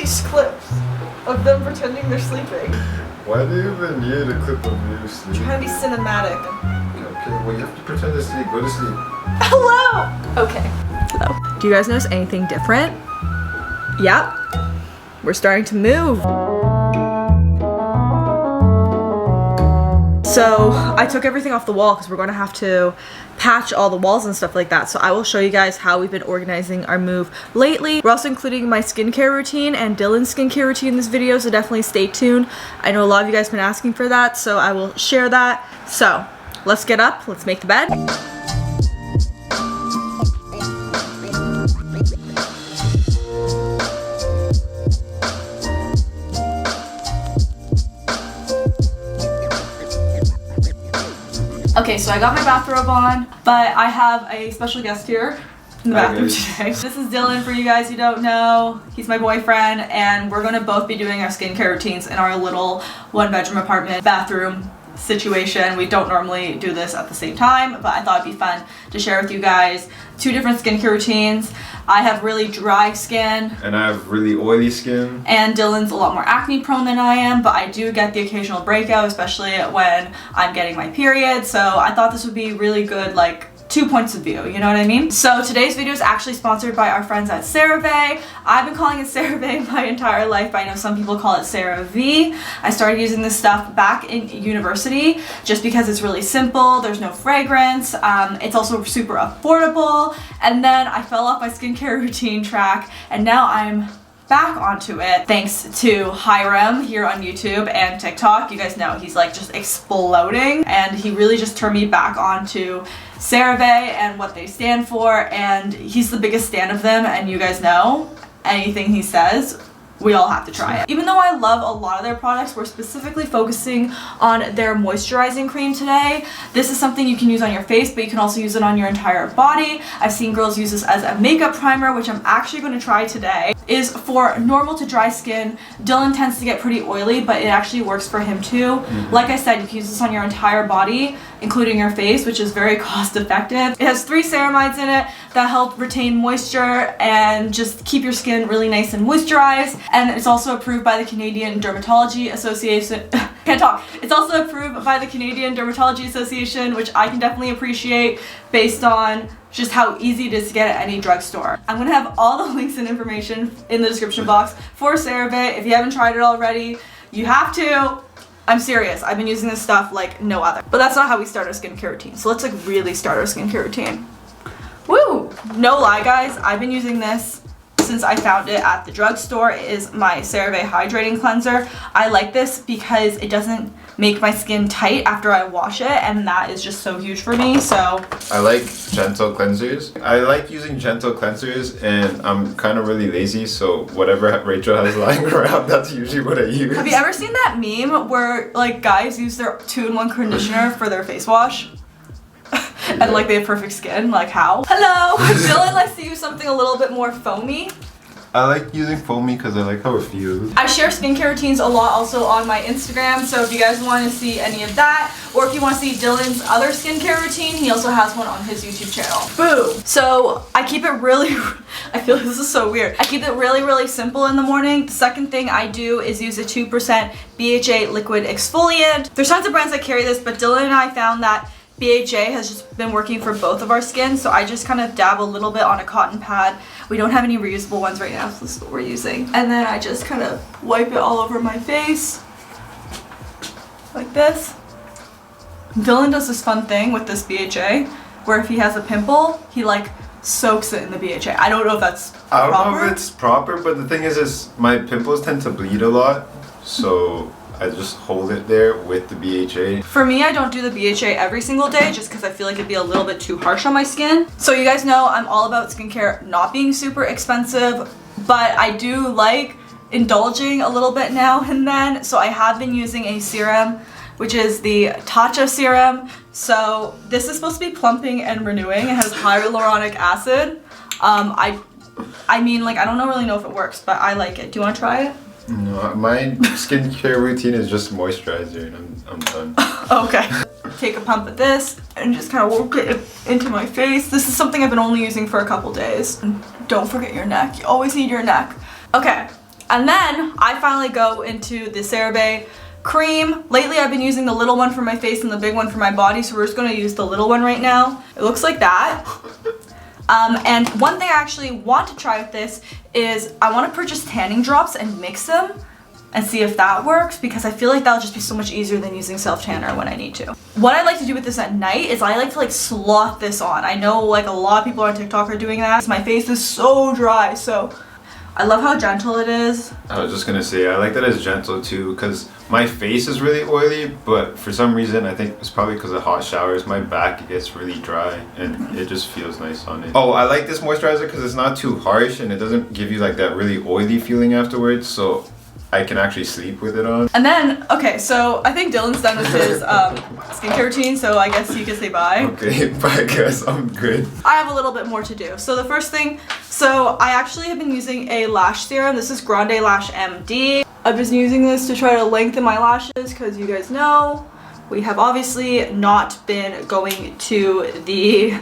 these clips of them pretending they're sleeping. Why do you even need a clip of you sleeping? I'm trying to be cinematic. Okay, well you have to pretend to sleep. Go to sleep. Hello! Okay. Hello. Do you guys notice anything different? Yep. We're starting to move. So I took everything off the wall because we're going to have to patch all the walls and stuff like that. So I will show you guys how we've been organizing our move lately. We're also including my skincare routine and Dylan's skincare routine in this video, so definitely stay tuned. I know a lot of you guys have been asking for that, so I will share that. So let's get up, let's make the bed. Okay, so I got my bathrobe on, but I have a special guest here in the bathroom today. This is Dylan, for you guys who don't know. He's my boyfriend, and we're gonna both be doing our skincare routines in our little one-bedroom apartment bathroom situation. We don't normally do this at the same time, but I thought it'd be fun to share with you guys two different skincare routines. I have really dry skin. And I have really oily skin. And Dylan's a lot more acne prone than I am, but I do get the occasional breakout, especially when I'm getting my period. So I thought this would be really good, like, 2 points of view, you know what I mean? So today's video is actually sponsored by our friends at CeraVe. I've been calling it CeraVe my entire life, but I know some people call it CeraVe. I started using this stuff back in university just because it's really simple, there's no fragrance, it's also super affordable, and then I fell off my skincare routine track, and now I'm back onto it thanks to Hiram here on YouTube and TikTok. You guys know he's like just exploding, and he really just turned me back onto CeraVe and what they stand for, and he's the biggest stan of them, and you guys know anything he says, we all have to try it. Even though I love a lot of their products, we're specifically focusing on their moisturizing cream today. This is something you can use on your face, but you can also use it on your entire body. I've seen girls use this as a makeup primer, which I'm actually going to try today. Is for normal to dry skin. Dylan tends to get pretty oily, but it actually works for him too. Like I said, you can use this on your entire body, including your face, which is very cost effective. It has 3 ceramides in it that help retain moisture and just keep your skin really nice and moisturized. And it's also approved by the Canadian Dermatology Association. Can't talk. It's also approved by the Canadian Dermatology Association, which I can definitely appreciate based on just how easy it is to get at any drugstore. I'm gonna have all the links and information in the description box for CeraVe. If you haven't tried it already, you have to. I'm serious, I've been using this stuff like no other. But that's not how we start our skincare routine. So let's like really start our skincare routine. Woo! No lie guys, I've been using this since I found it at the drugstore. It is my CeraVe Hydrating Cleanser. I like this because it doesn't make my skin tight after I wash it, and that is just so huge for me. So I like gentle cleansers. I like using gentle cleansers, and I'm kind of really lazy, so whatever Rachel has lying around, that's usually what I use. Have you ever seen that meme where like guys use their 2-in-1 conditioner for their face wash? And like they have perfect skin? Like how? Hello! Dylan likes to use something a little bit more foamy. I like using foamy because I like how it feels. I share skincare routines a lot also on my Instagram, so if you guys want to see any of that, or if you want to see Dylan's other skincare routine, he also has one on his YouTube channel. Boom! So I keep it really, I feel like this is so weird. I keep it really simple in the morning. The second thing I do is use a 2% BHA liquid exfoliant. There's tons of brands that carry this, but Dylan and I found that BHA has just been working for both of our skin, so I just kind of dab a little bit on a cotton pad. We don't have any reusable ones right now, so this is what we're using. And then I just kind of wipe it all over my face, like this. Dylan does this fun thing with this BHA, where if he has a pimple, he like soaks it in the BHA. I don't know if that's proper. I don't know if it's proper, but the thing is my pimples tend to bleed a lot, so I just hold it there with the BHA. For me, I don't do the BHA every single day just because I feel like it'd be a little bit too harsh on my skin. So you guys know I'm all about skincare not being super expensive, but I do like indulging a little bit now and then. So I have been using a serum, which is the Tatcha serum. So this is supposed to be plumping and renewing. It has hyaluronic acid. I mean, like, I don't really know if it works, but I like it. Do you want to try it? No, my skincare routine is just moisturizer, and I'm done. Okay. Take a pump of this and just kind of work it into my face. This is something I've been only using for a couple days. And don't forget your neck. You always need your neck. Okay. And then I finally go into the CeraVe cream. Lately I've been using the little one for my face and the big one for my body, so we're just gonna use the little one right now. It looks like that. And one thing I actually want to try with this is I want to purchase tanning drops and mix them and see if that works, because I feel like that'll just be so much easier than using self-tanner when I need to. What I like to do with this at night is I like to like sloth this on. I know like a lot of people on TikTok are doing that. My face is so dry, so I love how gentle it is. I was just gonna say, I like that it's gentle too, because my face is really oily, but for some reason, I think it's probably because of hot showers, my back gets really dry and it just feels nice on it. Oh, I like this moisturizer because it's not too harsh and it doesn't give you like that really oily feeling afterwards, so I can actually sleep with it on. And then, okay, so I think Dylan's done with his skincare routine, so I guess you can say bye. Okay, bye guys, I'm good. I have a little bit more to do. So the first thing, so I actually have been using a lash serum. This is Grande Lash MD. I've been using this to try to lengthen my lashes because you guys know we have obviously not been going to the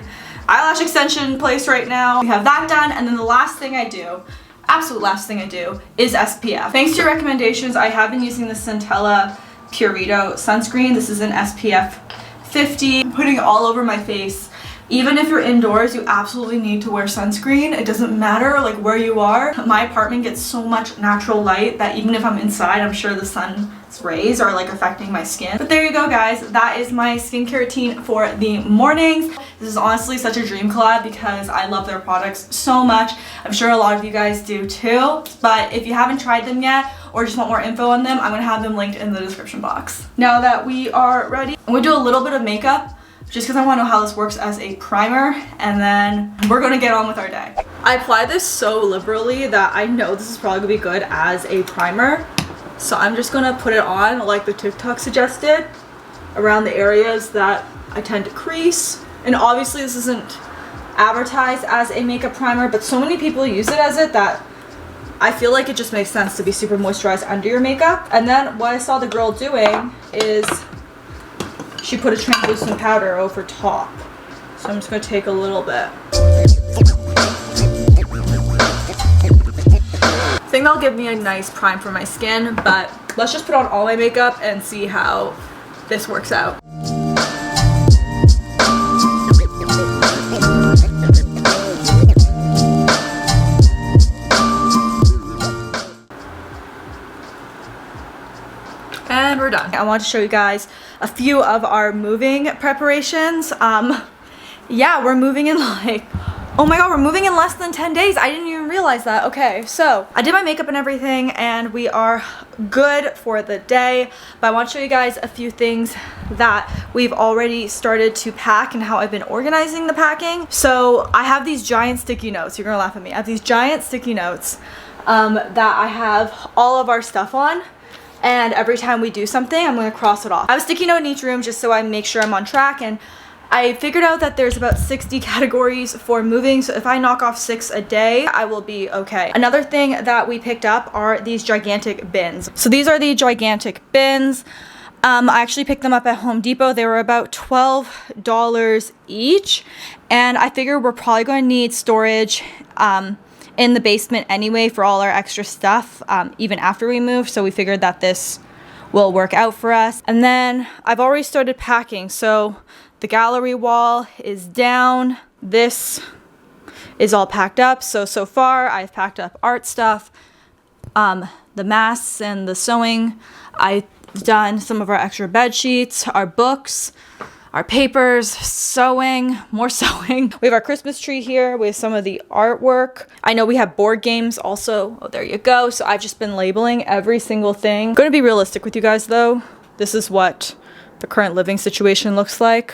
eyelash extension place right now. We have that done, and then the last thing I do, absolute last thing I do, is SPF. Thanks to your recommendations, I have been using the Centella Purito sunscreen. This is an SPF 50. I'm putting it all over my face. Even if you're indoors, you absolutely need to wear sunscreen. It doesn't matter like where you are. My apartment gets so much natural light that even if I'm inside, I'm sure the sun's rays are like affecting my skin. But there you go guys, that is my skincare routine for the mornings. This is honestly such a dream collab because I love their products so much. I'm sure a lot of you guys do too, but if you haven't tried them yet or just want more info on them, I'm gonna have them linked in the description box. Now that we are ready, I'm gonna do a little bit of makeup just because I want to know how this works as a primer, and then we're gonna get on with our day. I apply this so liberally that I know this is probably gonna be good as a primer. So I'm just gonna put it on like the TikTok suggested around the areas that I tend to crease. And obviously this isn't advertised as a makeup primer, but so many people use it as it that I feel like it just makes sense to be super moisturized under your makeup. And then what I saw the girl doing is she put a translucent powder over top. So I'm just gonna take a little bit. I think that'll give me a nice prime for my skin, but let's just put on all my makeup and see how this works out. And we're done. I want to show you guys a few of our moving preparations. Yeah, we're moving in like, oh my god, we're moving in less than 10 days. I didn't even realize that. Okay, so I did my makeup and everything and we are good for the day, but I want to show you guys a few things that we've already started to pack and how I've been organizing the packing. So I have these giant sticky notes. You're gonna laugh at me. I have these giant sticky notes that I have all of our stuff on. And every time we do something, I'm gonna cross it off. I have a sticky note in each room just so I make sure I'm on track, and I figured out that there's about 60 categories for moving, so if I knock off 6 a day, I will be okay. Another thing that we picked up are these gigantic bins. So these are the gigantic bins. I actually picked them up at Home Depot. They were about $12 each, and I figure we're probably gonna need storage in the basement anyway for all our extra stuff, even after we move, so we figured that this will work out for us. And then I've already started packing, so the gallery wall is down. This is all packed up, so far I've packed up art stuff, the masks and the sewing. I've done some of our extra bed sheets, our books, our papers, sewing, more sewing. We have our Christmas tree here with some of the artwork. I know we have board games also. Oh, there you go. So I've just been labeling every single thing. I'm gonna be realistic with you guys though. This is what the current living situation looks like.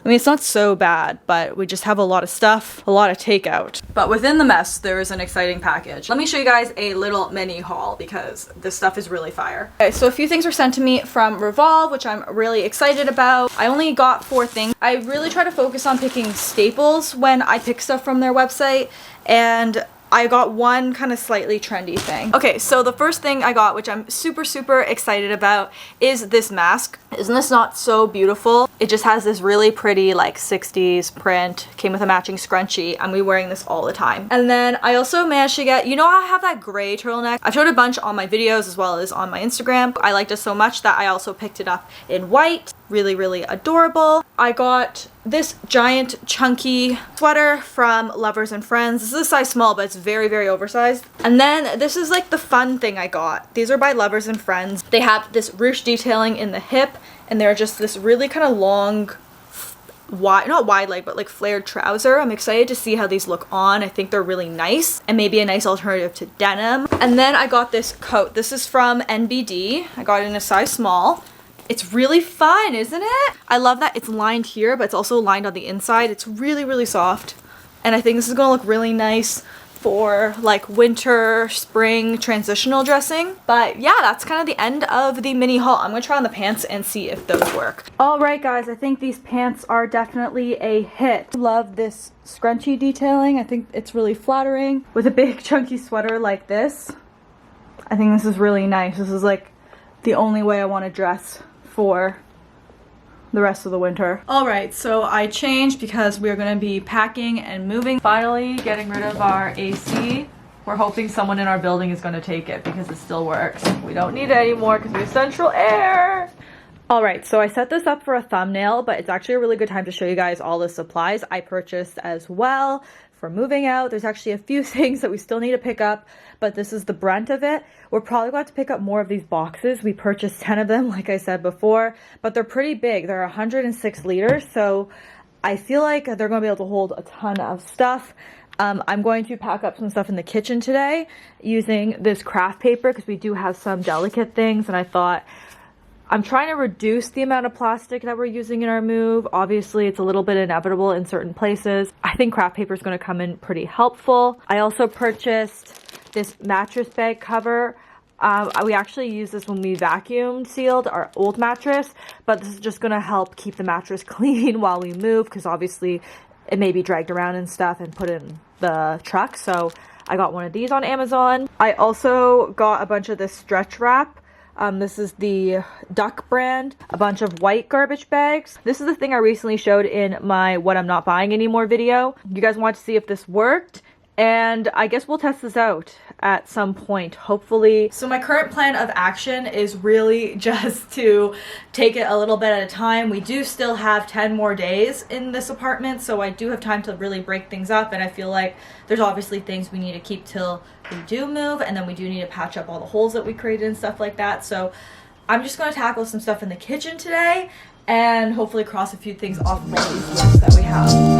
I mean, it's not so bad, but we just have a lot of stuff, a lot of takeout. But within the mess, there is an exciting package. Let me show you guys a little mini haul because this stuff is really fire. Okay, so a few things were sent to me from Revolve, which I'm really excited about. I only got 4 things. I really try to focus on picking staples when I pick stuff from their website, and I got one kind of slightly trendy thing. Okay, so the first thing I got, which I'm super excited about, is this mask. Isn't this not so beautiful? It just has this really pretty like 60s print, came with a matching scrunchie. I'm gonna be wearing this all the time. And then I also managed to get, you know, I have that gray turtleneck. I've showed a bunch on my videos as well as on my Instagram. I liked it so much that I also picked it up in white. Really adorable. I got this giant chunky sweater from Lovers and Friends. This is a size small, but it's very oversized. And then this is like the fun thing I got. These are by Lovers and Friends. They have this ruche detailing in the hip, and they're just this really kind of long, wide, not wide leg, but like flared trouser. I'm excited to see how these look on. I think they're really nice and maybe a nice alternative to denim. And then I got this coat. This is from NBD. I got it in a size small. It's really fun, isn't it? I love that it's lined here, but it's also lined on the inside. It's really soft. And I think this is gonna look really nice for like winter, spring transitional dressing. But yeah, that's kind of the end of the mini haul. I'm gonna try on the pants and see if those work. All right, guys, I think these pants are definitely a hit. Love this scrunchie detailing. I think it's really flattering with a big chunky sweater like this. I think this is really nice. This is like the only way I want to dress for the rest of the winter. All right, so I changed because we're gonna be packing and moving. Finally getting rid of our AC. We're hoping someone in our building is gonna take it because it still works. We don't need it anymore because we have central air. All right, so I set this up for a thumbnail, but it's actually a really good time to show you guys all the supplies I purchased as well for moving out. There's actually a few things that we still need to pick up, but this is the brunt of it. We're probably going to pick up more of these boxes. We purchased 10 of them, like I said before, but they're pretty big. They're 106 liters, so I feel like they're going to be able to hold a ton of stuff. I'm going to pack up some stuff in the kitchen today using this craft paper because we do have some delicate things, and I thought I'm trying to reduce the amount of plastic that we're using in our move. Obviously, it's a little bit inevitable in certain places. I think craft paper is going to come in pretty helpful. I also purchased this mattress bag cover. We actually used this when we vacuum sealed our old mattress, but this is just going to help keep the mattress clean while we move because obviously it may be dragged around and stuff and put in the truck. So I got one of these on Amazon. I also got a bunch of this stretch wrap. This is the Duck brand, a bunch of white garbage bags. This is the thing I recently showed in my what I'm not buying anymore video. You guys want to see if this worked, and I guess we'll test this out at some point, hopefully. So my current plan of action is really just to take it a little bit at a time. We do still have 10 more days in this apartment, so I do have time to really break things up, and I feel like there's obviously things we need to keep till we do move, and then we do need to patch up all the holes that we created and stuff like that. So I'm just going to tackle some stuff in the kitchen today and hopefully cross a few things off of all these lists that we have.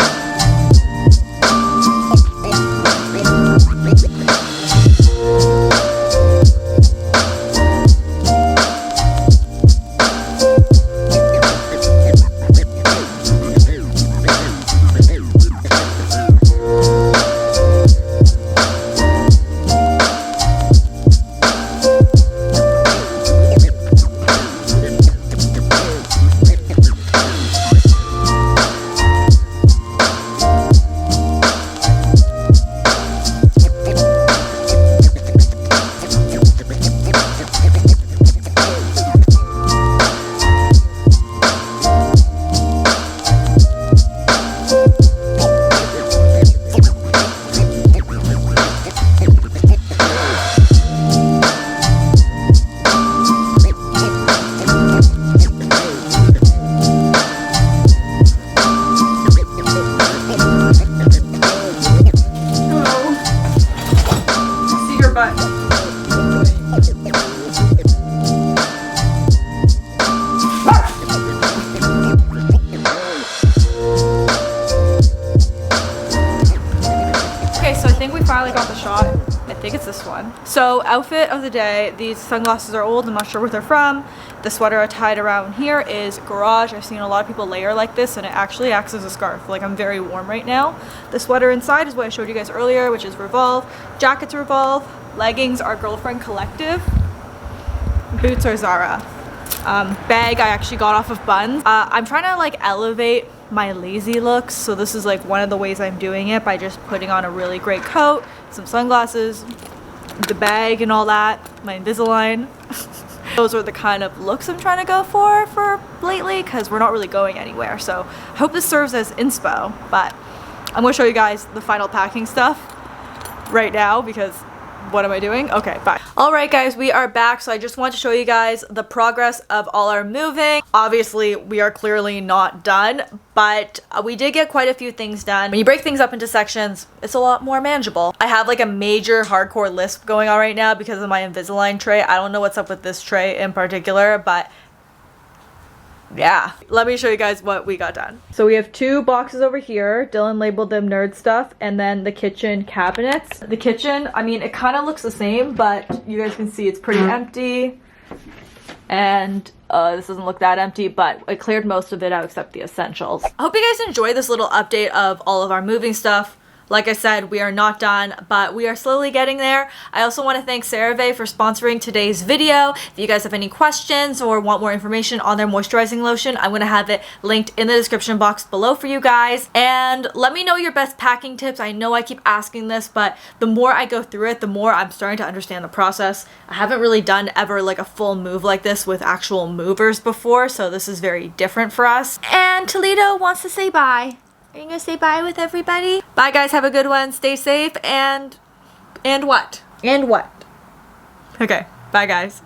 So outfit of the day, these sunglasses are old, I'm not sure where they're from. The sweater I tied around here is Garage. I've seen a lot of people layer like this and it actually acts as a scarf. Like, I'm very warm right now. The sweater inside is what I showed you guys earlier, which is Revolve. Jackets Revolve. Leggings are Girlfriend Collective. Boots are Zara. Bag I actually got off of Buns. I'm trying to like elevate my lazy looks. So this is like one of the ways I'm doing it, by just putting on a really great coat, some sunglasses, the bag and all that, my Invisalign. Those are the kind of looks I'm trying to go for lately, because we're not really going anywhere. So I hope this serves as inspo, but I'm gonna show you guys the final packing stuff right now, because what am I doing? Okay, bye. All right, guys, we are back. So I just want to show you guys the progress of all our moving. Obviously, we are clearly not done, but we did get quite a few things done. When you break things up into sections, it's a lot more manageable. I have like a major hardcore lisp going on right now because of my Invisalign tray. I don't know what's up with this tray in particular, but yeah, let me show you guys what we got done. So we have 2 boxes over here. Dylan labeled them nerd stuff, and then the kitchen cabinets. The kitchen, I mean, it kind of looks the same, but you guys can see it's pretty empty. And this doesn't look that empty, but I cleared most of it out except the essentials. I hope you guys enjoyed this little update of all of our moving stuff. Like I said, we are not done, but we are slowly getting there. I also want to thank CeraVe for sponsoring today's video. If you guys have any questions or want more information on their moisturizing lotion, I'm going to have it linked in the description box below for you guys. And let me know your best packing tips. I know I keep asking this, but the more I go through it, the more I'm starting to understand the process. I haven't really done ever like a full move like this with actual movers before, so this is very different for us. And Toledo wants to say bye. Are you gonna say bye with everybody? Bye guys, have a good one, stay safe, and what? And what? Okay, bye guys.